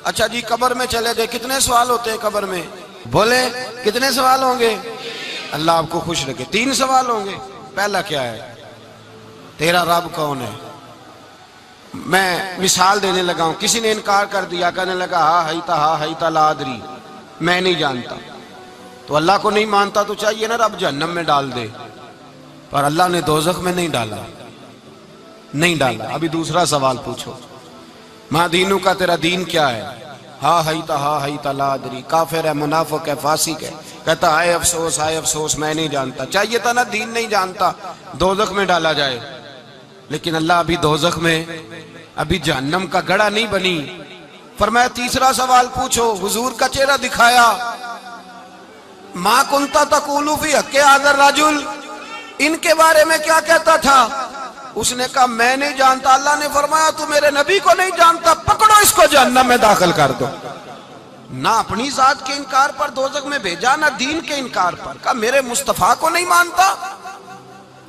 اچھا جی قبر میں چلے گئے، کتنے سوال ہوتے ہیں قبر میں؟ بولے کتنے سوال ہوں گے؟ اللہ آپ کو خوش رکھے، 3 سوال ہوں گے۔ پہلا کیا ہے؟ تیرا رب کون ہے؟ میں مثال دینے لگا ہوں، کسی نے انکار کر دیا، کہنے لگا ہا ہیتا لا ادری، میں نہیں جانتا۔ تو اللہ کو نہیں مانتا تو چاہیے نا رب جہنم میں ڈال دے، پر اللہ نے دوزخ میں نہیں ڈالا، نہیں ڈالا۔ ابھی دوسرا سوال پوچھو، ماں دینوں کا، تیرا دین کیا ہے؟ ہا ہیتا لا ادری، کافر ہے، منافق ہے، فاسق ہے، کہتا ہائے افسوس میں نہیں جانتا۔ چاہیے تھا نا دین نہیں جانتا دوزخ میں ڈالا جائے، لیکن اللہ ابھی دوزخ میں، ابھی جہنم کا گڑھا نہیں بنی۔ فرمایا تیسرا سوال پوچھو، حضور کا چہرہ دکھایا، ما کنتا تقول فی حق ھذا الرجل، ان کے بارے میں کیا کہتا تھا؟ اس نے کہا میں نہیں جانتا۔ اللہ نے فرمایا تو میرے نبی کو نہیں جانتا، پکڑو اس کو جہنم میں داخل کر دو۔ نہ اپنی ذات کے انکار پر دوزخ میں بھیجا، نہ دین کے انکار پر، کہا میرے مصطفیٰ کو نہیں مانتا،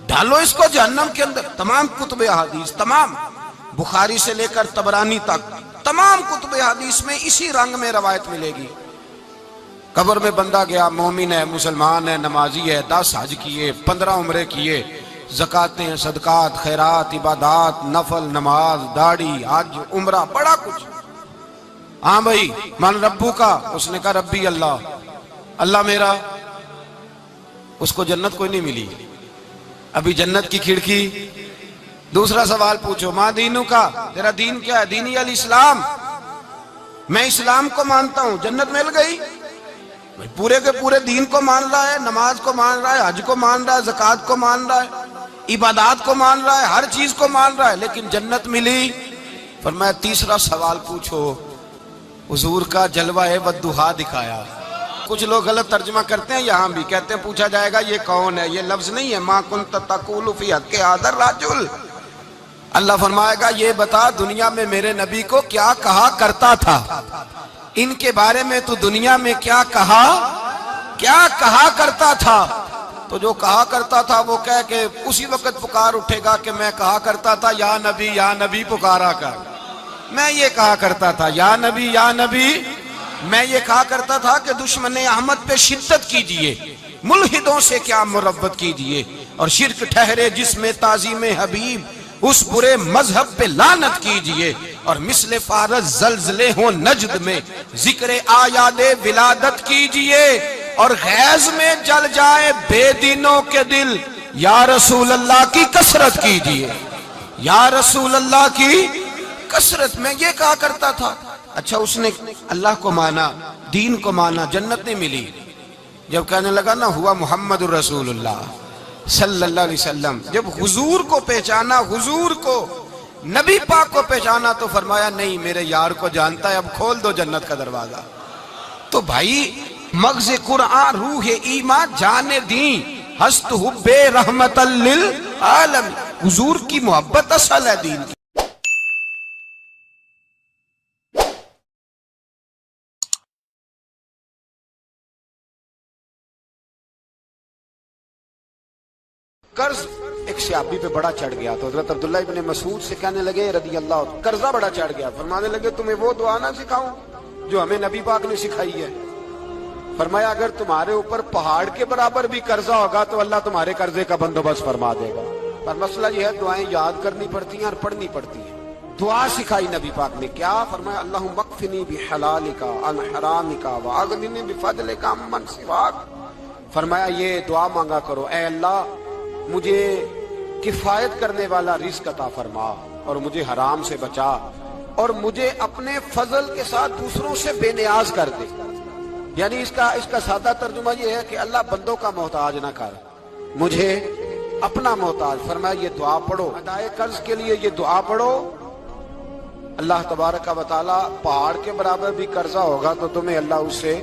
ڈالو اس کو جہنم کے اندر۔ تمام کتب احادیث، تمام بخاری سے لے کر طبرانی تک، تمام کتب احادیث میں اسی رنگ میں روایت ملے گی۔ قبر میں بندہ گیا، مومن ہے، مسلمان ہے، نمازی ہے، 10 حج کیے، 15 عمرے کیے، زکاتیں، صدقات، خیرات، عبادات، نفل، نماز، داڑھی، حج، عمرہ، بڑا کچھ۔ ہاں بھائی من ربو کا، اس نے کہا ربی اللہ، اللہ میرا۔ اس کو جنت کوئی نہیں ملی، ابھی جنت کی کھڑکی۔ دوسرا سوال پوچھو، ماں دینوں کا، تیرا دین کیا ہے؟ دینی الاسلام، میں اسلام کو مانتا ہوں، جنت مل گئی۔ پورے کے پورے دین کو مان رہا ہے، نماز کو مان رہا ہے، حج کو مان رہا ہے، زکوٰۃ کو مان رہا ہے، عبادات کو مان رہا ہے، ہر چیز کو مان رہا ہے، لیکن جنت ملی۔ فرمایا تیسرا سوال پوچھو، حضور کا جلوہ والضحیٰ دکھایا۔ کچھ لوگ غلط ترجمہ کرتے ہیں، یہاں بھی کہتے ہیں پوچھا جائے گا یہ کون ہے، یہ لفظ نہیں ہے، ما کنت تقول فی حق ھذا الرجل۔ اللہ فرمائے گا یہ بتا دنیا میں میرے نبی کو کیا کہا کرتا تھا، ان کے بارے میں تو دنیا میں کیا کہا کرتا تھا۔ تو جو کہا کرتا تھا وہ کہہ کہ اسی وقت پکار اٹھے گا کہ میں کہا کرتا تھا یا نبی پکارا کر، میں یہ کہا کرتا تھا یا نبی، میں یہ کہا کرتا تھا کہ دشمن احمد پہ شدت کیجئے، ملحدوں سے کیا مربت کیجئے، اور شرک ٹھہرے جس میں تعظیم حبیب، اس برے مذہب پہ لعنت کیجئے، اور مثل فارس زلزلے ہوں نجد میں ذکر آیات ولادت کیجئے، اور غیظ میں جل جائے بے دینوں کے دل، یا رسول اللہ کی کثرت کیجئے، یا رسول اللہ کی کثرت۔ میں یہ کہا کرتا تھا۔ اچھا اس نے اللہ کو مانا، دین کو مانا، جنت نہیں ملی۔ جب کہنے لگا نا ہوا محمد الرسول اللہ صلی اللہ علیہ وسلم، جب حضور کو پہچانا، حضور کو، نبی پاک کو پہچانا، تو فرمایا نہیں میرے یار کو جانتا ہے، اب کھول دو جنت کا دروازہ۔ تو بھائی مغز قرآن، روح ایمان، جان دین، ہست حب رحمت للعالم، حضور کی محبت اصل ہے دین کی۔ قرض ایک صحابی پہ بڑا چڑھ گیا، تو حضرت عبداللہ ابن مسعود سے کہنے لگے رضی اللہ عنہ، قرضہ بڑا چڑھ گیا۔ فرمانے لگے تمہیں وہ دعا نہ سکھاؤں جو ہمیں نبی پاک نے سکھائی ہے؟ فرمایا اگر تمہارے اوپر پہاڑ کے برابر بھی قرضہ ہوگا تو اللہ تمہارے قرضے کا بندوبست فرما دے گا، پر مسئلہ یہ ہے دعائیں یاد کرنی پڑتی ہیں اور پڑھنی پڑتی ہیں۔ دعا سکھائی نبی پاک نے، کیا فرمایا؟ اللہم اکفنی بحلالک عن حرامک واغننی بفضلک عمن سواک۔ فرمایا یہ دعا مانگا کرو، اے اللہ مجھے کفایت کرنے والا رزق عطا فرما، اور مجھے حرام سے بچا، اور مجھے اپنے فضل کے ساتھ دوسروں سے بے نیاز کر دے۔ یعنی اس کا سادہ ترجمہ یہ ہے کہ اللہ بندوں کا محتاج نہ کر، مجھے اپنا محتاج۔ فرمایا یہ دعا پڑھو، ادائے قرض کے لیے یہ دعا پڑھو، اللہ تبارک و تعالی پہاڑ کے برابر بھی قرضہ ہوگا تو تمہیں اللہ اس سے